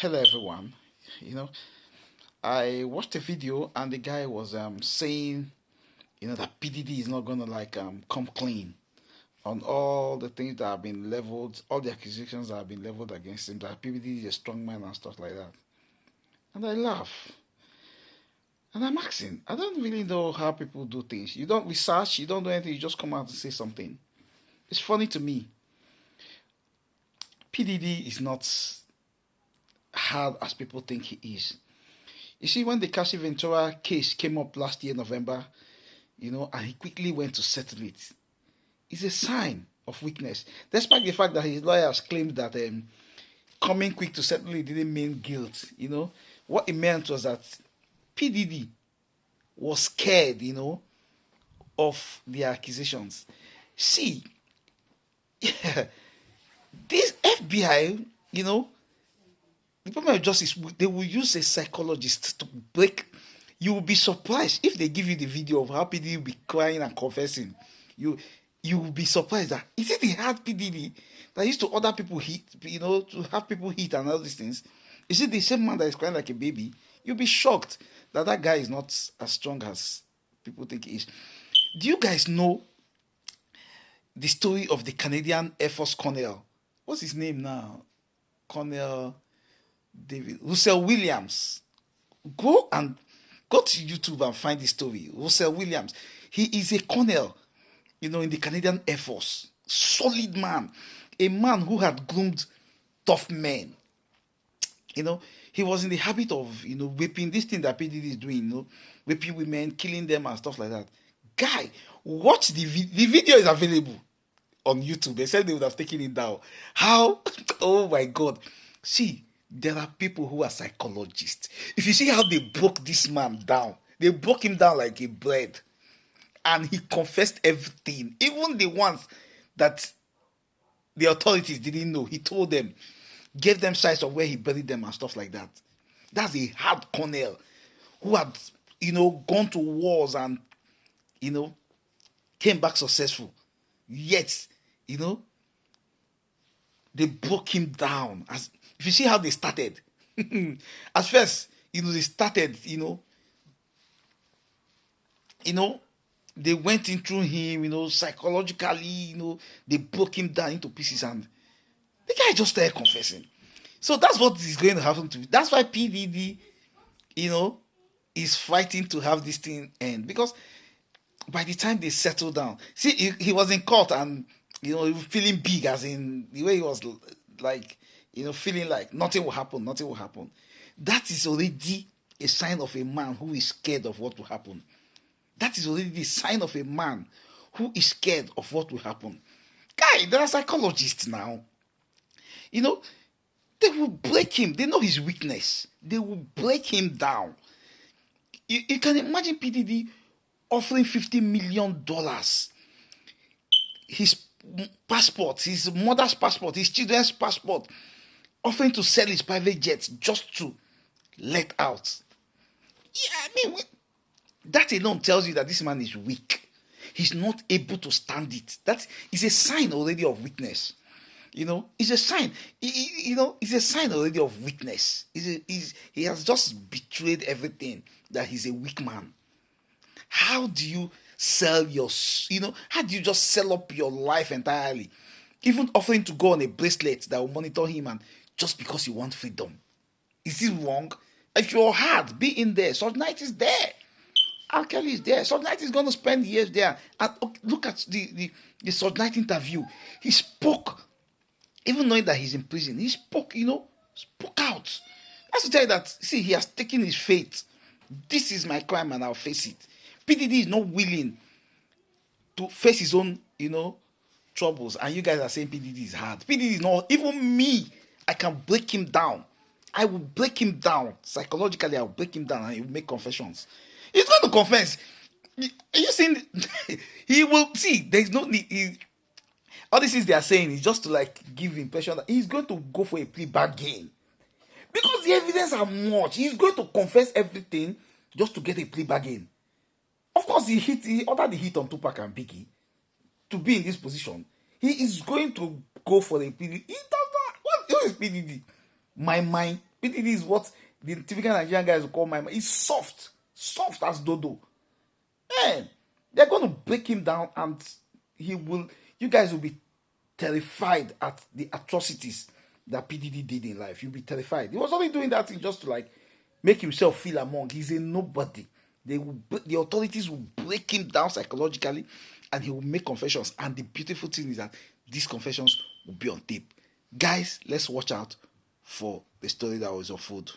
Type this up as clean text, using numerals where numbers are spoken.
Hello everyone. You know, I watched a video and the guy was saying, that PDD is not gonna come clean on all the things that have been leveled, all the accusations that have been leveled against him, that PDD is a strong man and stuff like that. And I laugh. And I'm asking, I don't really know how people do things. You don't research, you don't do anything, you just come out and say something. It's funny to me. PDD is not hard as people think he is. You see, when the Cassie Ventura case came up last year, November, and he quickly went to settle it, it's a sign of weakness. Despite the fact that his lawyers claimed that coming quick to settle it didn't mean guilt. What it meant was that PDD was scared, of the accusations. See, this FBI, the Department of Justice, they will use a psychologist to break. You will be surprised if they give you the video of how PDD will be crying and confessing. You will be surprised that is it the hard PDD that used to order people hit, to have people hit and all these things? Is it the same man that is crying like a baby? You'll be shocked that guy is not as strong as people think he is. Do you guys know the story of the Canadian Air Force colonel? What's his name now? Colonel David Russell Williams. Go to YouTube and find the story. Russell Williams. He is a colonel, in the Canadian Air Force. Solid man. A man who had groomed tough men. He was in the habit of, raping, this thing that PDD is doing, raping women, killing them and stuff like that. Guy, watch the video is available on YouTube. They said they would have taken it down. How? Oh my God. See, there are people who are psychologists. If you see how they broke this man down, they broke him down like a bread. And he confessed everything. Even the ones that the authorities didn't know. He told them, gave them sites of where he buried them and stuff like that. That's a hard colonel who had, gone to wars and, came back successful. Yet, they broke him down. If you see how they started, at first, they started, they went into him, psychologically, they broke him down into pieces and the guy just started confessing. So that's what is going to happen to me. That's why PDD, is fighting to have this thing end. Because by the time they settle down, see, he was in court and, he was feeling big, as in the way he was like, feeling like nothing will happen. That is already a sign of a man who is scared of what will happen. That is already the sign of a man who is scared of what will happen. Guy, there are psychologists now. They will break him. They know his weakness. They will break him down. You can imagine PDD offering $50 million. His passport, his mother's passport, his children's passport, offering to sell his private jets just to let out. Yeah, that alone tells you that this man is weak. He's not able to stand it. That is a sign already of weakness. It's a sign. It's a sign already of weakness. He has just betrayed everything, that he's a weak man. How do you sell how do you just sell up your life entirely? Even offering to go on a bracelet that will monitor him and just because you want freedom. Is it wrong? If you're hard, be in there. Such Night is there. R. Kelly is there. Such Night is going to spend years there. And look at the Such Night interview. He spoke, even knowing that he's in prison, he spoke out. That's to tell you that, see, he has taken his fate. This is my crime and I'll face it. PDD is not willing to face his own, troubles. And you guys are saying PDD is hard. PDD is not, even me, I can break him down. I will break him down. Psychologically, I will break him down and he will make confessions. He's going to confess. Are you saying he will see? There's no need. All these things they are saying is just to give the impression that he's going to go for a plea bargain. Because the evidence are much. He's going to confess everything just to get a plea bargain. Of course, he ordered the hit on Tupac and Biggie to be in this position. He is going to go for a plea. He does not. What is PDD? My mind. PDD is what the typical Nigerian guys will call my man. He's soft as dodo. Man, they're going to break him down, and you guys will be terrified at the atrocities that PDD did in life. You'll be terrified. He was only doing that thing just to like make himself feel among. He's a nobody. The authorities will break him down psychologically, and he will make confessions. And the beautiful thing is that these confessions will be on tape. Guys, let's watch out for the story that was on food.